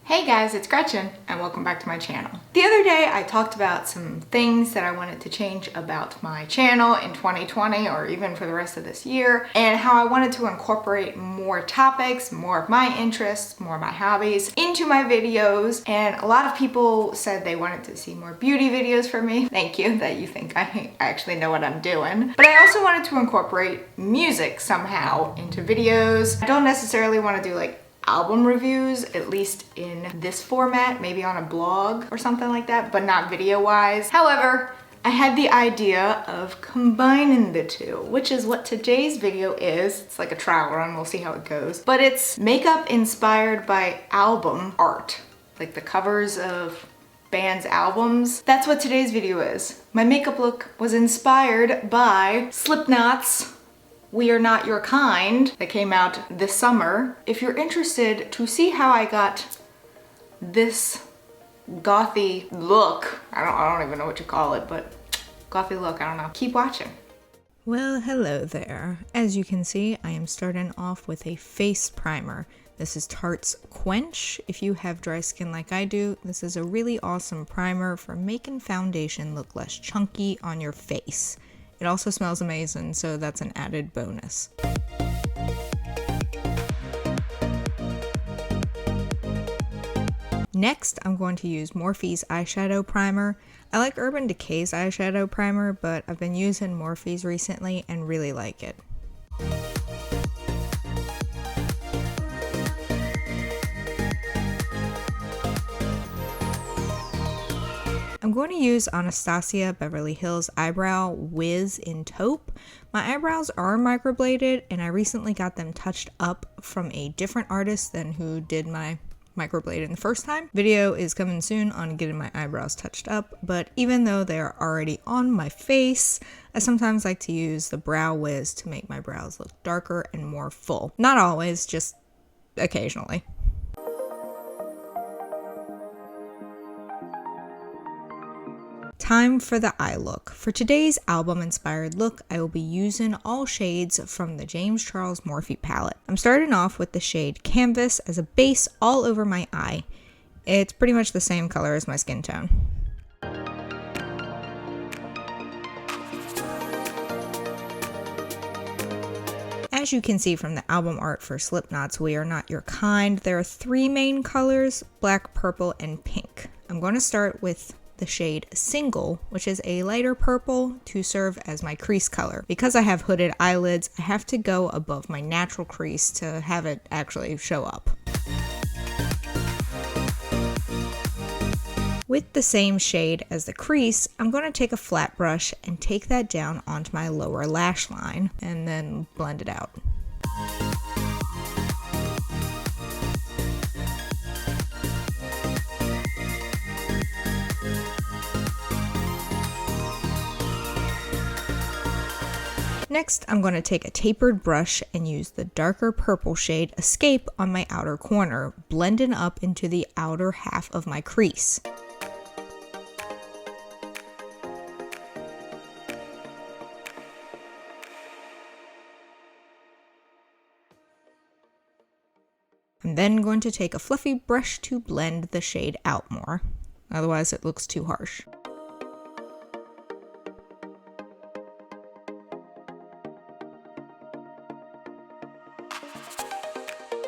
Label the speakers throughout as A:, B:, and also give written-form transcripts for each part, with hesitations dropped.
A: Hey guys, it's Gretchen and welcome back to my channel. The other day I talked about some things that I wanted to change about my channel in 2020 or even for the rest of this year, and how I wanted to incorporate more topics, more of my interests, more of my hobbies into my videos. And a lot of people said they wanted to see more beauty videos from me. Thank you that you think I actually know what I'm doing. But I also wanted to incorporate music somehow into videos. I don't necessarily want to do like album reviews, at least in this format, maybe on a blog or something like that, but not video wise. However, I had the idea of combining the two, which is what today's video is. It's like a trial run, we'll see how it goes. But it's makeup inspired by album art, like the covers of bands' albums. That's what today's video is. My makeup look was inspired by Slipknot's We Are Not Your Kind that came out this summer. If you're interested to see how I got this gothy look, I don't even know what you call it, but gothy look, I don't know. Keep watching.
B: Well, hello there. As you can see, I am starting off with a face primer. This is Tarte's Quench. If you have dry skin like I do, this is a really awesome primer for making foundation look less chunky on your face. It also smells amazing, so that's an added bonus. Next, I'm going to use Morphe's eyeshadow primer. I like Urban Decay's eyeshadow primer, but I've been using Morphe's recently and really like it. I'm going to use Anastasia Beverly Hills Eyebrow Wiz in Taupe. My eyebrows are microbladed and I recently got them touched up from a different artist than who did my microblading the first time. Video is coming soon on getting my eyebrows touched up, but even though they are already on my face, I sometimes like to use the Brow Wiz to make my brows look darker and more full. Not always, just occasionally. Time for the eye look. For today's album inspired look, I will be using all shades from the James Charles Morphe palette. I'm starting off with the shade Canvas as a base all over my eye. It's pretty much the same color as my skin tone. As you can see from the album art for Slipknot's We Are Not Your Kind, there are three main colors: black, purple, and pink. I'm going to start with the shade Single, which is a lighter purple to serve as my crease color. Because I have hooded eyelids, I have to go above my natural crease to have it actually show up. With the same shade as the crease, I'm going to take a flat brush and take that down onto my lower lash line and then blend it out. Next, I'm going to take a tapered brush and use the darker purple shade Escape on my outer corner, blending up into the outer half of my crease. I'm then going to take a fluffy brush to blend the shade out more, otherwise it looks too harsh.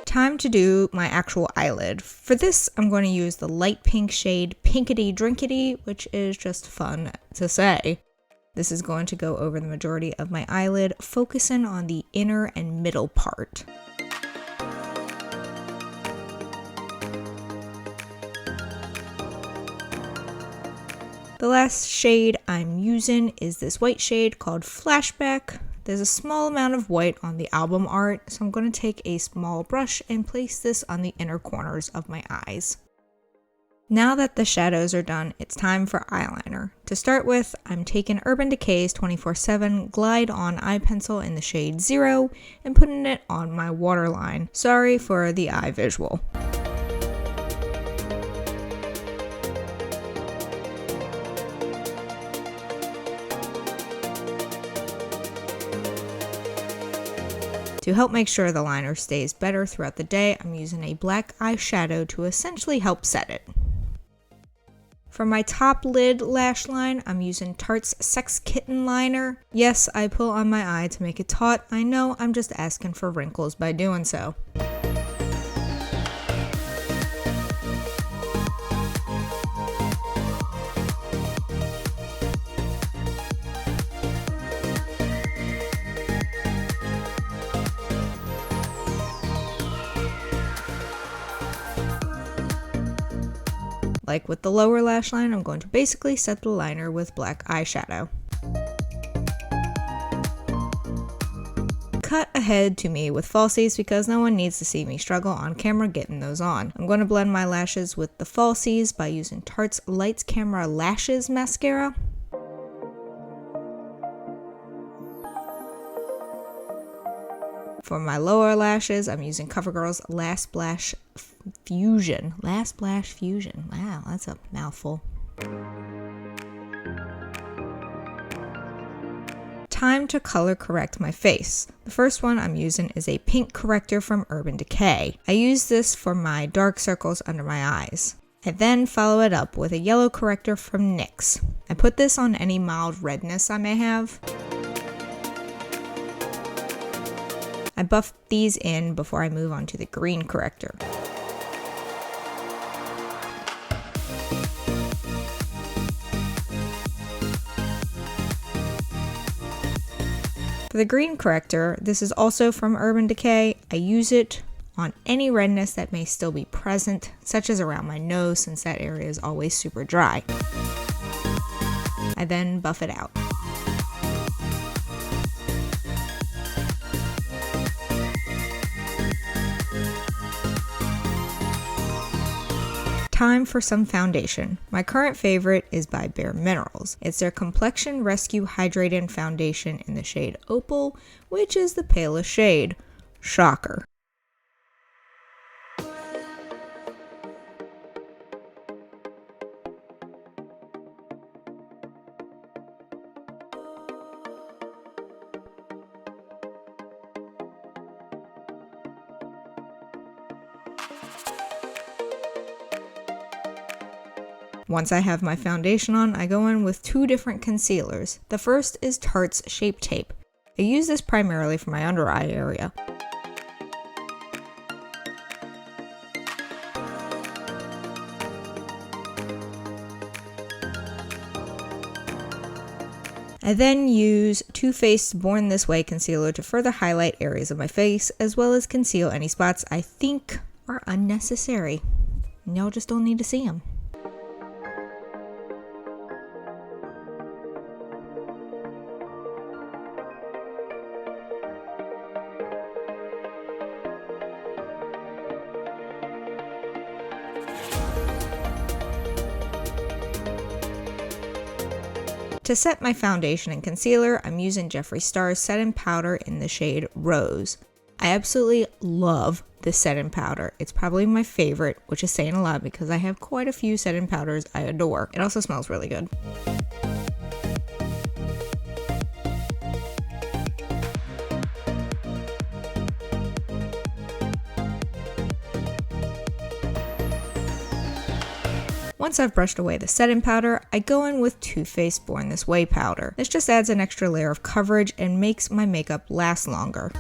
B: Time to do my actual eyelid. For this, I'm going to use the light pink shade Pinkity Drinkity, which is just fun to say. This is going to go over the majority of my eyelid, focusing on the inner and middle part. The last shade I'm using is this white shade called Flashback. There's a small amount of white on the album art, so I'm going to take a small brush and place this on the inner corners of my eyes. Now that the shadows are done, it's time for eyeliner. To start with, I'm taking Urban Decay's 24/7 Glide On Eye Pencil in the shade 0 and putting it on my waterline. Sorry for the eye visual. To help make sure the liner stays better throughout the day, I'm using a black eyeshadow to essentially help set it. For my top lid lash line, I'm using Tarte's Sex Kitten liner. Yes, I pull on my eye to make it taut. I know, I'm just asking for wrinkles by doing so. Like with the lower lash line, I'm going to basically set the liner with black eyeshadow. Cut ahead to me with falsies because no one needs to see me struggle on camera getting those on. I'm going to blend my lashes with the falsies by using Tarte's Lights Camera Lashes mascara. For my lower lashes, I'm using CoverGirl's Last Splash Fusion. Last Splash Fusion. Wow, that's a mouthful. Time to color correct my face. The first one I'm using is a pink corrector from Urban Decay. I use this for my dark circles under my eyes. I then follow it up with a yellow corrector from NYX. I put this on any mild redness I may have. I buff these in before I move on to the green corrector. For the green corrector, this is also from Urban Decay. I use it on any redness that may still be present, such as around my nose since that area is always super dry. I then buff it out. Time for some foundation. My current favorite is by Bare Minerals. It's their Complexion Rescue Hydrating Foundation in the shade Opal, which is the palest shade. Shocker. Once I have my foundation on, I go in with two different concealers. The first is Tarte's Shape Tape. I use this primarily for my under eye area. I then use Too Faced Born This Way concealer to further highlight areas of my face, as well as conceal any spots I think are unnecessary. And y'all just don't need to see them. To set my foundation and concealer, I'm using Jeffree Star's setting powder in the shade Rose. I absolutely love this setting powder. It's probably my favorite, which is saying a lot because I have quite a few setting powders I adore. It also smells really good. Once I've brushed away the setting powder, I go in with Too Faced Born This Way powder. This just adds an extra layer of coverage and makes my makeup last longer.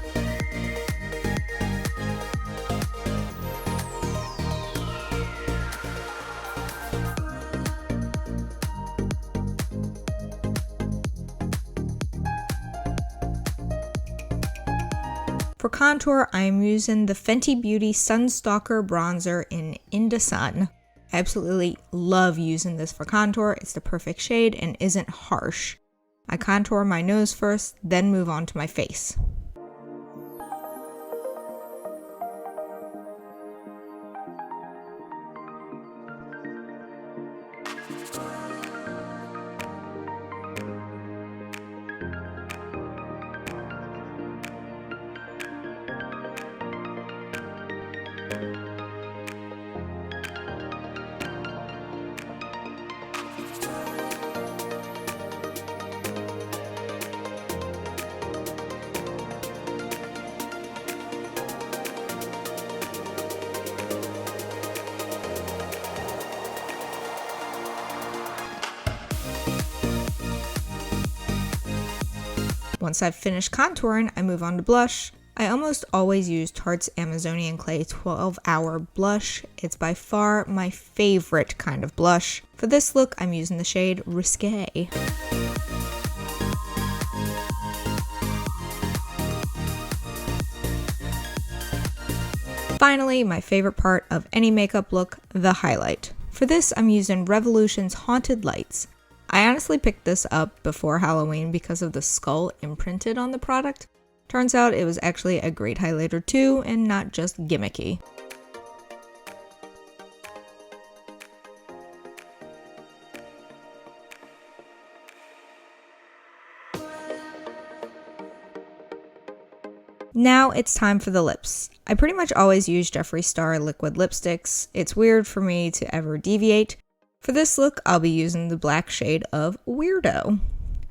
B: For contour, I am using the Fenty Beauty Sunstalker Bronzer in the Sun. I absolutely love using this for contour. It's the perfect shade and isn't harsh. I contour my nose first, then move on to my face. Once I've finished contouring, I move on to blush. I almost always use Tarte's Amazonian Clay 12-Hour Blush. It's by far my favorite kind of blush. For this look, I'm using the shade Risque. Finally, my favorite part of any makeup look, the highlight. For this, I'm using Revolution's Haunted Lights. I honestly picked this up before Halloween because of the skull imprinted on the product. Turns out it was actually a great highlighter too, and not just gimmicky. Now it's time for the lips. I pretty much always use Jeffree Star liquid lipsticks. It's weird for me to ever deviate. For this look, I'll be using the black shade of Weirdo.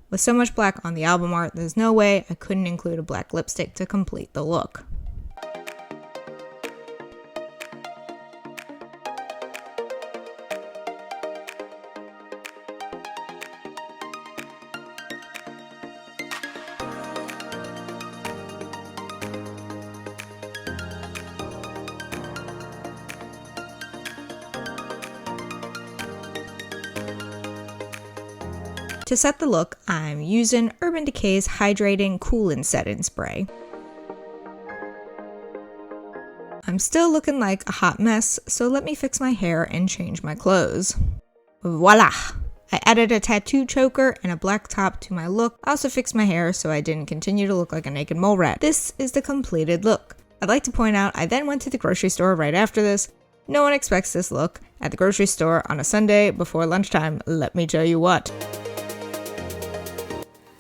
B: With so much black on the album art, there's no way I couldn't include a black lipstick to complete the look. To set the look, I'm using Urban Decay's Hydrating Cool and Setting Spray. I'm still looking like a hot mess, so let me fix my hair and change my clothes. Voila! I added a tattoo choker and a black top to my look. I also fixed my hair so I didn't continue to look like a naked mole rat. This is the completed look. I'd like to point out I then went to the grocery store right after this. No one expects this look at the grocery store on a Sunday before lunchtime, let me tell you what.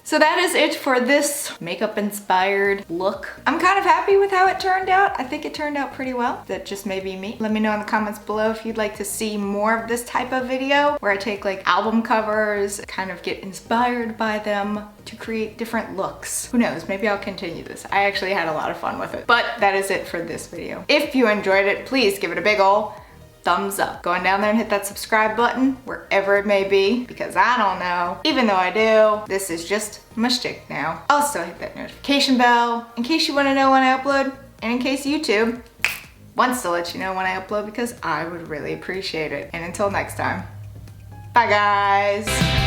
A: So that is it for this makeup inspired look. I'm kind of happy with how it turned out. I think it turned out pretty well. That just may be me. Let me know in the comments below if you'd like to see more of this type of video where I take like album covers, kind of get inspired by them to create different looks. Who knows, maybe I'll continue this. I actually had a lot of fun with it. But that is it for this video. If you enjoyed it, please give it a big ol' thumbs up. Go on down there and hit that subscribe button wherever it may be, because I don't know. Even though I do, this is just my shtick now. Also hit that notification bell in case you want to know when I upload, and in case YouTube wants to let you know when I upload, because I would really appreciate it. And until next time, bye guys.